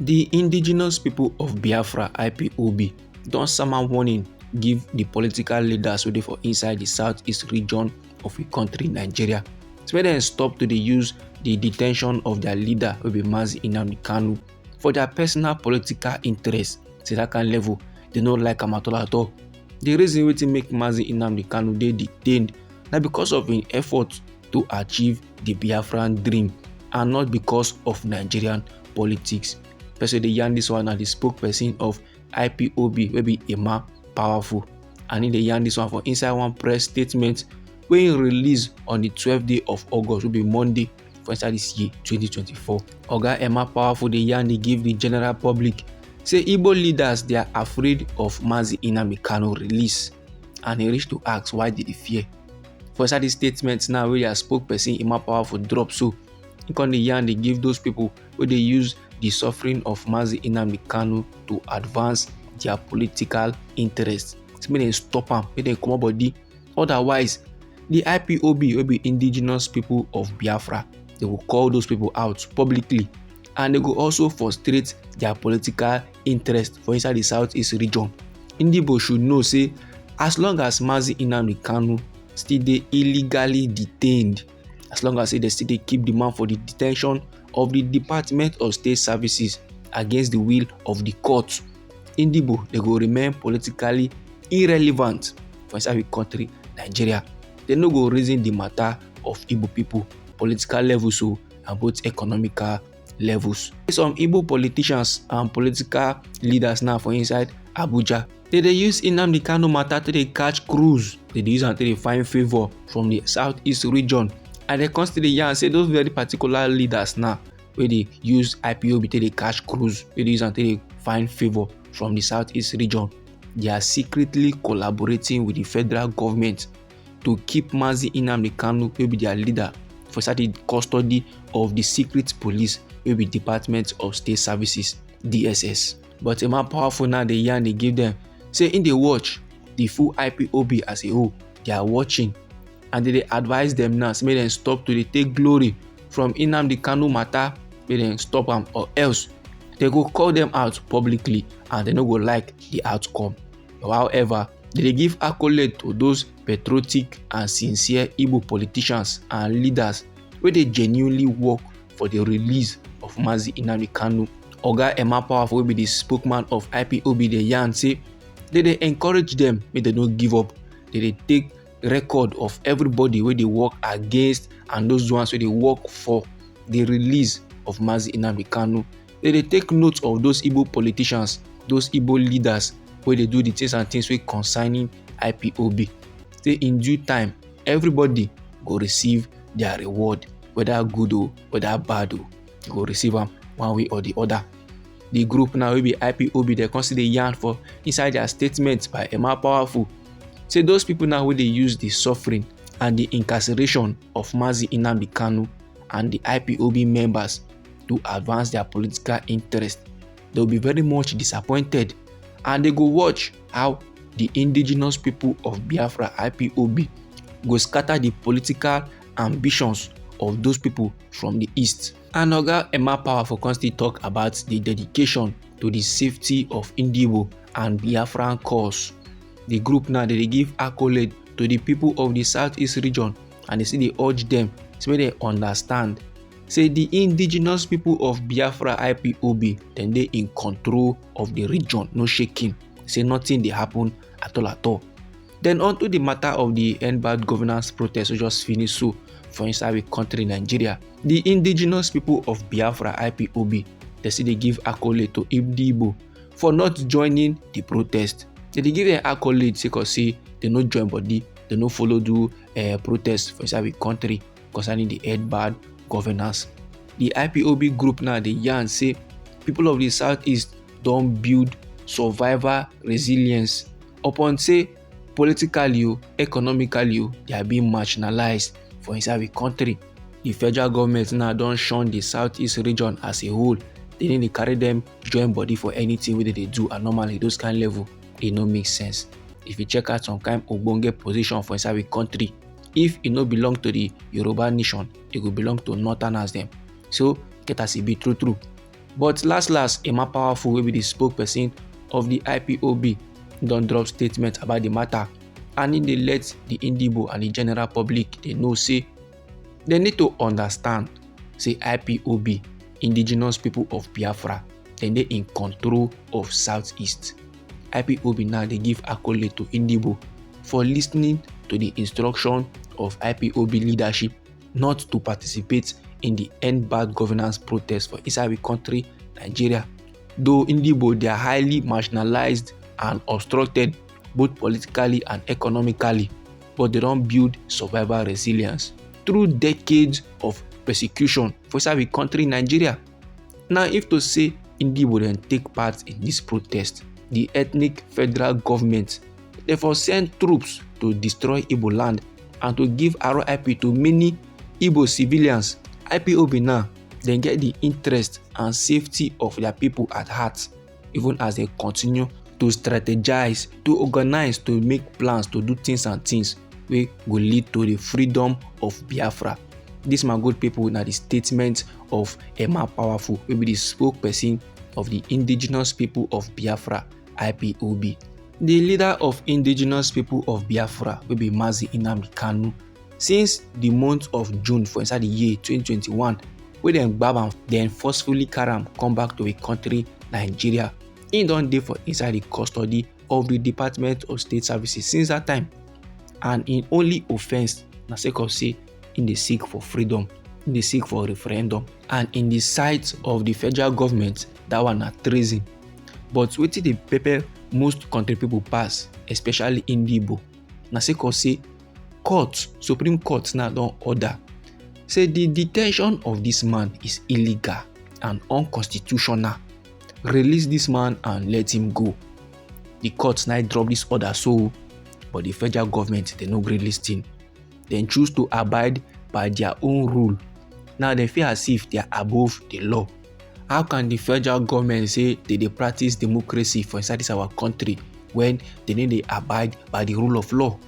The indigenous people of Biafra (IPOB) don sama warning give the political leaders wey dey for inside the southeast region of a country Nigeria, so make dem stop to dey use the detention of their leader wey be Nnamdi Kanu for their personal political interest. To that kind level, they no like am at all. The reason wetin make Nnamdi Kanu dey detained na because of im effort to achieve the Biafran dream and not because of Nigerian politics. Person dey yarn this one na the spokesperson of IPOB wey be Emma Powerful, and he dey yarn this one for inside one press statement wey he release on the 12th day of August, wey be Monday for inside this year 2024. Oga Emma Powerful dey yarn dey give the general public say Igbo leaders they are afraid of Nnamdi Kanu release, and he reach to ask why they fear. For inside this statement now wey their spokesperson Emma Powerful drop, so he come dey yarn dey give those people wey dey use the suffering of Nnamdi Kanu to advance their political interests. So make dem stop am, make dem comot body. Otherwise, the IPOB wey be indigenous people of Biafra, they will call those people out publicly, and they go also frustrate their political interest for inside the southeast region. Igbos should know say as long as Nnamdi Kanu still dey illegally detained, as long as they still dey keep the man for the detention of the Department of State Services against the will of the court, Igbos they go remain politically irrelevant for inside the country Nigeria. They no go reason the matter of Igbo people political levels so and both economical levels. Some Igbo politicians and political leaders now for inside Abuja, they use Nnamdi Kanu matter to dey catch cruise. They use am to dey find favor from the southeast region, and they constantly yarn say those very particular leaders now where they use IPOB to dey catch cruise, where they use am to dey find favor from the southeast region, they are secretly collaborating with the federal government to keep Nnamdi Kanu wey be their leader for the custody of the secret police wey be Department of State Services (DSS). But Emma Powerful now dey yarn dey give them say in dey watch the full IPOB as a whole, they are watching, and they advise them now say make dem stop to dey take glory from Nnamdi Kanu matter, make dem stop am, or else they go call them out publicly and they no go like the outcome. However, they give accolade to those patriotic and sincere Igbo politicians and leaders where they genuinely work for the release of Nnamdi Kanu. Oga Emma Powerful will be the spokesman of IPOB. They yarn say they encourage them, make they don't give up. They take record of everybody where they work against and those ones where they work for the release of Nnamdi Kanu. They take note of those Igbo politicians, those Igbo leaders where they do the things and things with concerning IPOB. Say in due time, everybody go receive their reward, whether good or whether bad, go receive them one way or the other. The group now will be IPOB. They consider yarn for inside their statements by Emma Powerful. Say those people now where they use the suffering and the incarceration of Nnamdi Kanu and the IPOB members to advance their political interest, they will be very much disappointed, and they go watch how the indigenous people of Biafra IPOB go scatter the political ambitions of those people from the east. And Oga Emma Powerful constantly talk about the dedication to the safety of Igbo and Biafran cause. The group now they give accolade to the people of the southeast region, and they say they urge them so they understand. Say the indigenous people of Biafra IPOB, then they in control of the region, no shaking. Say nothing they happen at all. Then onto the matter of the end bad governance protest we just finished so for inside the country Nigeria. The indigenous people of Biafra IPOB, they say they give accolade to Igbo for not joining the protest. They give them accolade because say they no join body, they no follow do protest for inside the country concerning the end bad governance. The IPOB group now they yarn say people of the southeast don't build survivor resilience upon say politically, economically, they are being marginalized for inside the country. The federal government now don't shun the southeast region as a whole. They didn't carry them join body for anything where they do, and normally those kind of level they no make sense. If you check out some kind of ogbonge position for inside the country, if it no belong to the Yoruba nation, it will belong to northerners them. So get as it be true. But last Emma Powerful wey be the spokesperson of the IPOB don drop statement about the matter, and im dey let the Igbo and the general public dey know say dem need to understand say IPOB, indigenous people of Biafra, dem dey in control of Southeast. IPOB now dey give accolade to Igbo for lis ten ing to the instruction of IPOB leadership not to participate in the End Bad Governance protest for inside the country, Nigeria. Though Igbo, they are highly marginalized and obstructed both politically and economically, but they don't build survival resilience through decades of persecution for inside the country, Nigeria. Now, if to say Igbo then take part in this protest, the ethnic federal government therefore send troops to destroy Igbo land and to give RIP to many Igbo civilians. IPOB now, they get the interest and safety of their people at heart, even as they continue to strategize, to organize, to make plans, to do things and things wey go lead to the freedom of Biafra. This my good people na the statement of Emma Powerful, wey be the spokesperson of the indigenous people of Biafra, IPOB. The leader of indigenous people of Biafra wey be Mazi Nnamdi Kanu, since the month of June for inside the year 2021, wey dem gbab am, then forcefully carry am come back to a country, Nigeria. He don dey for inside the custody of the Department of State Services since that time, and in only offence na sake of say in dey seek for freedom, in dey seek for referendum, and in the sight of the federal government, that one na treason. But wetin dey pepper most country people pass, especially in Igbo, na sake of say Supreme Court now don order say the detention of this man is illegal and unconstitutional. Release this man and let him go. The court now drop this order, so but the federal government they no gree lis ten. They choose to abide by their own rule. Now they feel as if they are above the law. How can the federal government say they practice democracy for inside this our country when they need to abide by the rule of law?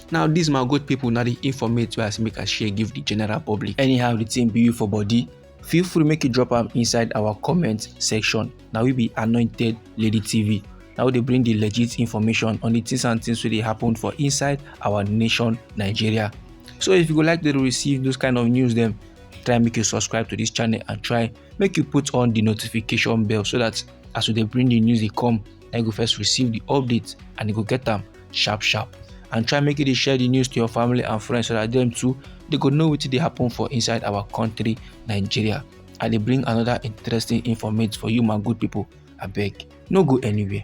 Now, these my good people, now the informate where I make a share, give the general public. Anyhow, the thing be you for body, feel free make you drop them inside our comment section. Now we be Anointed Lady TV. Now they bring the legit information on the things and things where they happen for inside our nation, Nigeria. So if you would like to receive those kind of news, then try make you subscribe to this channel and try make you put on the notification bell so that as they bring the news they come, I go first receive the updates and you go get them sharp. And try make it share the news to your family and friends so that them too they could know what they happen for inside our country, Nigeria. And they bring another interesting information for you, my good people. I beg, no go anywhere.